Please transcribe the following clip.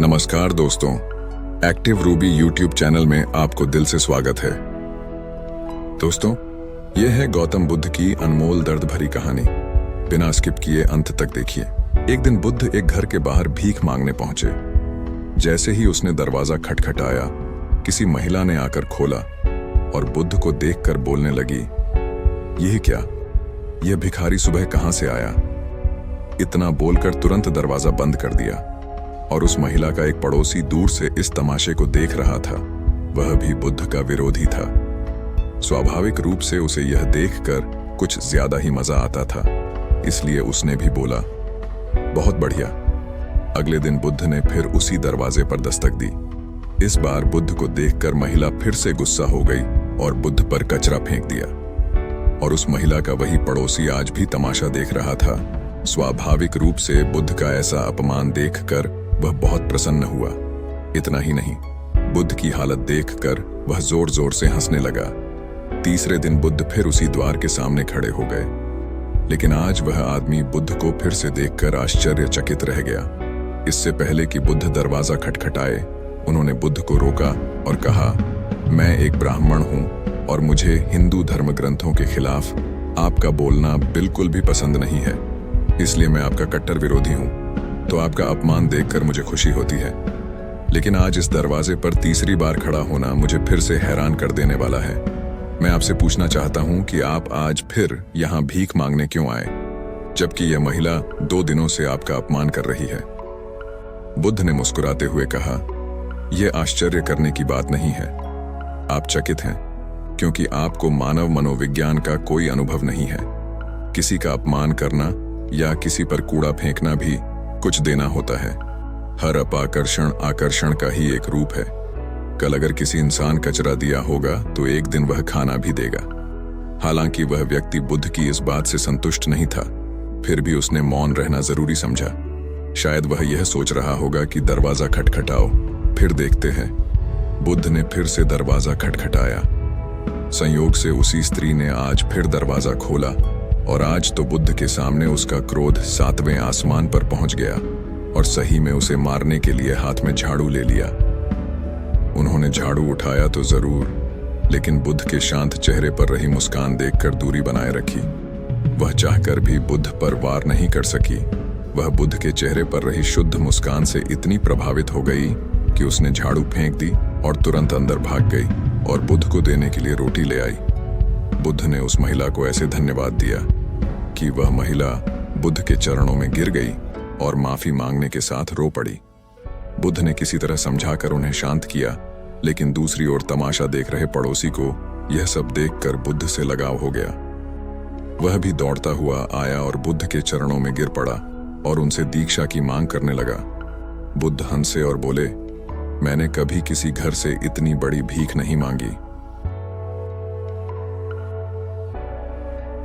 नमस्कार दोस्तों, active Ruby YouTube channel में आपको दिल से स्वागत है। दोस्तों, यह है गौतम बुद्ध की अनमोल दर्द भरी कहानी। बिना स्किप किए अंत तक देखिए। एक दिन बुद्ध एक घर के बाहर भीख मांगने पहुंचे। जैसे ही उसने दरवाजा खटखटाया, किसी महिला ने आकर खोला और बुद्ध को देखकर बोलने लगी, यह क्या? यह भिखारी सुबह कहां से आया? इतना बोलकर तुरंत दरवाजा बंद कर दिया और उस महिला का एक पड़ोसी दूर से इस तमाशे को देख रहा था। वह भी बुद्ध का विरोधी था। स्वाभाविक रूप से उसे यह देखकर कुछ ज्यादा ही मजा आता था, इसलिए उसने भी बोला, बहुत बढ़िया। अगले दिन बुद्ध ने फिर उसी दरवाजे पर दस्तक दी। इस बार बुद्ध को देखकर महिला फिर से गुस्सा हो गई और बुद्ध पर कचरा फेंक दिया। और उस महिला का वही पड़ोसी आज भी तमाशा देख रहा था। स्वाभाविक रूप से बुद्ध का ऐसा अपमान देखकर वह बहुत प्रसन्न हुआ। इतना ही नहीं, बुद्ध की हालत देखकर वह जोर जोर से हंसने लगा। तीसरे दिन बुद्ध फिर उसी द्वार के सामने खड़े हो गए, लेकिन आज वह आदमी बुद्ध को फिर से देखकर आश्चर्यचकित रह गया। इससे पहले कि बुद्ध दरवाजा खटखटाए, उन्होंने बुद्ध को रोका और कहा, मैं एक ब्राह्मण हूं और मुझे हिंदू धर्म ग्रंथों के खिलाफ आपका बोलना बिल्कुल भी पसंद नहीं है, इसलिए मैं आपका कट्टर विरोधी हूं। तो आपका अपमान देखकर मुझे खुशी होती है, लेकिन आज इस दरवाजे पर तीसरी बार खड़ा होना मुझे फिर से हैरान कर देने वाला है। मैं आपसे पूछना चाहता हूं कि आप आज फिर यहां भीख मांगने क्यों आए, जबकि यह महिला 2 दिनों से आपका अपमान कर रही है? बुद्ध ने मुस्कुराते हुए कहा, यह आश्चर्य करने की बात नहीं है। आप चकित हैं, क्योंकि आपको मानव मनोविज्ञान का कोई अनुभव नहीं है। किसी का अपमान करना या किसी पर कूड़ा फेंकना भी कुछ देना होता है। हर अपाकर्षण आकर्षण का ही एक रूप है। कल अगर किसी इंसान कचरा दिया होगा तो एक दिन वह खाना भी देगा। हालांकि वह व्यक्ति बुद्ध की इस बात से संतुष्ट नहीं था, फिर भी उसने मौन रहना जरूरी समझा। शायद वह यह सोच रहा होगा कि दरवाजा खटखटाओ, फिर देखते हैं। बुद्ध ने फिर से दरवाजा खटखटाया। संयोग से उसी स्त्री ने आज फिर दरवाजा खोला और आज तो बुद्ध के सामने उसका क्रोध 7वें आसमान पर पहुंच गया और सही में उसे मारने के लिए हाथ में झाड़ू ले लिया। उन्होंने झाड़ू उठाया तो जरूर, लेकिन बुद्ध के शांत चेहरे पर रही मुस्कान देखकर दूरी बनाए रखी। वह चाहकर भी बुद्ध पर वार नहीं कर सकी। वह बुद्ध के चेहरे पर रही शुद्ध मुस्कान से इतनी प्रभावित हो गई कि उसने झाड़ू फेंक दी और तुरंत अंदर भाग गई और बुद्ध को देने के लिए रोटी ले आई। बुद्ध ने उस महिला को ऐसे धन्यवाद दिया कि वह महिला बुद्ध के चरणों में गिर गई और माफी मांगने के साथ रो पड़ी। बुद्ध ने किसी तरह समझाकर उन्हें शांत किया, लेकिन दूसरी ओर तमाशा देख रहे पड़ोसी को यह सब देखकर बुद्ध से लगाव हो गया। वह भी दौड़ता हुआ आया और बुद्ध के चरणों में गिर पड़ा और उनसे दीक्षा की मांग करने लगा। बुद्ध हंसे और बोले, मैंने कभी किसी घर से इतनी बड़ी भीख नहीं मांगी।